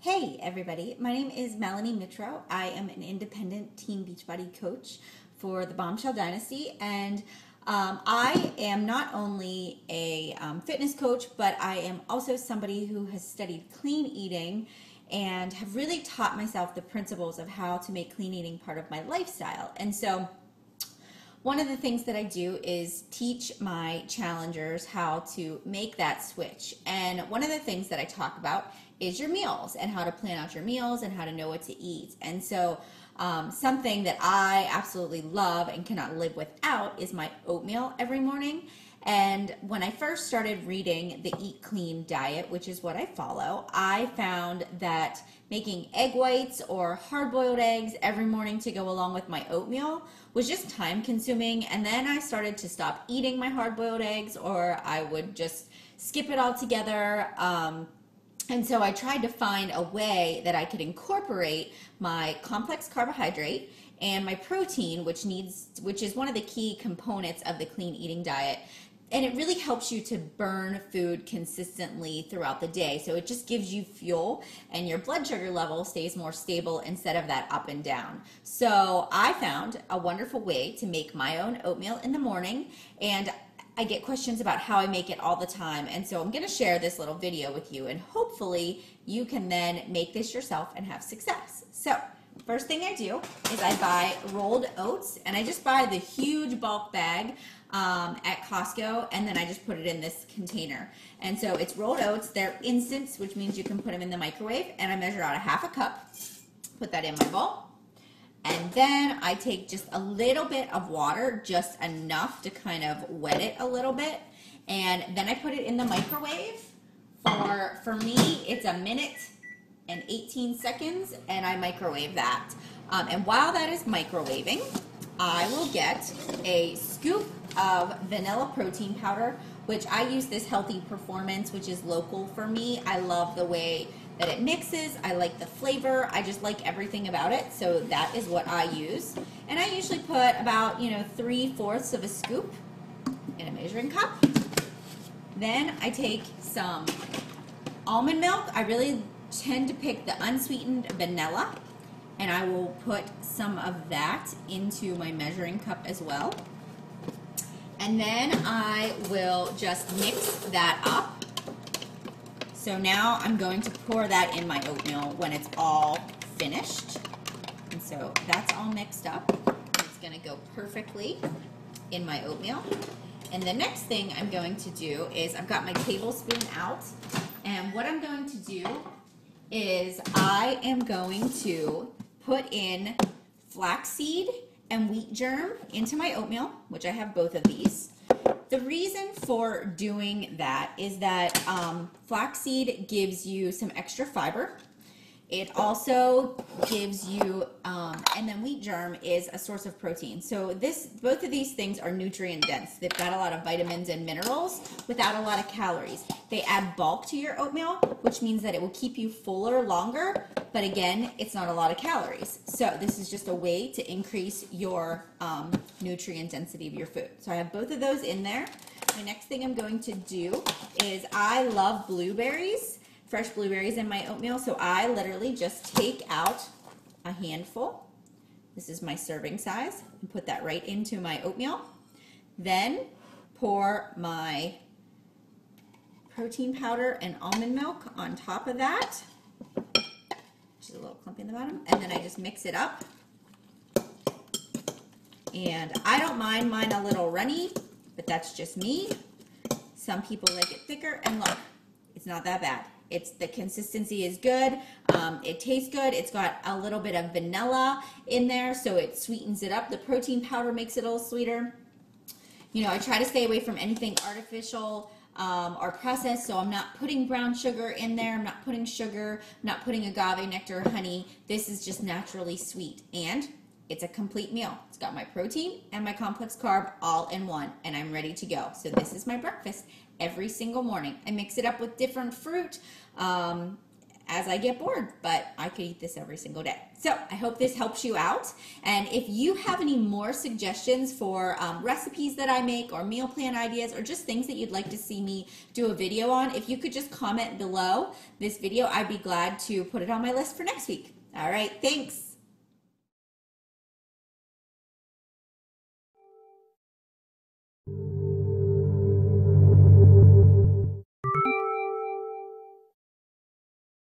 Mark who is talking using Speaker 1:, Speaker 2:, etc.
Speaker 1: Hey everybody, my name is Melanie Mitro. I am an independent teen Beachbody coach for the Bombshell Dynasty, and I am not only a fitness coach, but I am also somebody who has studied clean eating and have really taught myself the principles of how to make clean eating part of my lifestyle. And so one of the things that I do is teach my challengers how to make that switch. And one of the things that I talk about is your meals and how to plan out your meals and how to know what to eat. And so something that I absolutely love and cannot live without is my oatmeal every morning. And when I first started reading the Eat Clean diet, which is what I follow, I found that making egg whites or hard-boiled eggs every morning to go along with my oatmeal was just time consuming. And then I started to stop eating my hard-boiled eggs, or I would just skip it altogether. And so I tried to find a way that I could incorporate my complex carbohydrate and my protein, which is one of the key components of the clean eating diet. And it really helps you to burn food consistently throughout the day. So it just gives you fuel and your blood sugar level stays more stable instead of that up and down. So I found a wonderful way to make my own oatmeal in the morning, and I get questions about how I make it all the time. And so I'm going to share this little video with you, and hopefully you can then make this yourself and have success. So first thing I do is I buy rolled oats, and I just buy the huge bulk bag at Costco, and then I just put it in this container. And so it's rolled oats. They're instant, which means you can put them in the microwave, and I measure out a half a cup, put that in my bowl, and then I take just a little bit of water, just enough to kind of wet it a little bit, and then I put it in the microwave for me it's a minute and 18 seconds, and I microwave that. And while that is microwaving, I will get a scoop of vanilla protein powder, which I use this Healthy Performance, which is local for me. I love the way that it mixes. I like the flavor. I just like everything about it. So that is what I use. And I usually put about, 3/4 of a scoop in a measuring cup. Then I take some almond milk. I really tend to pick the unsweetened vanilla, and I will put some of that into my measuring cup as well. And then I will just mix that up. So now I'm going to pour that in my oatmeal when it's all finished. And so that's all mixed up. It's going to go perfectly in my oatmeal. And the next thing I'm going to do is I've got my tablespoon out, and what I'm going to do is I am going to put in flaxseed and wheat germ into my oatmeal, which I have both of these. The reason for doing that is that flaxseed gives you some extra fiber. It also gives you, and then wheat germ is a source of protein. So both of these things are nutrient dense. They've got a lot of vitamins and minerals without a lot of calories. They add bulk to your oatmeal, which means that it will keep you fuller longer, but again, it's not a lot of calories. So this is just a way to increase your nutrient density of your food. So I have both of those in there. The next thing I'm going to do is I love blueberries. Fresh blueberries in my oatmeal, so I literally just take out a handful. This is my serving size, and put that right into my oatmeal. Then pour my protein powder and almond milk on top of that. Just a little clump in the bottom, and then I just mix it up. And I don't mind mine a little runny, but that's just me. Some people like it thicker, and look, it's not that bad. The consistency is good. It tastes good. It's got a little bit of vanilla in there, so it sweetens it up. The protein powder makes it a little sweeter. I try to stay away from anything artificial or processed, so I'm not putting brown sugar in there. I'm not putting sugar. I'm not putting agave nectar or honey. This is just naturally sweet, and it's a complete meal. It's got my protein and my complex carb all in one, and I'm ready to go. So this is my breakfast every single morning. I mix it up with different fruit. as I get bored, but I could eat this every single day. So I hope this helps you out. And if you have any more suggestions for recipes that I make or meal plan ideas or just things that you'd like to see me do a video on, if you could just comment below this video, I'd be glad to put it on my list for next week. All right, thanks.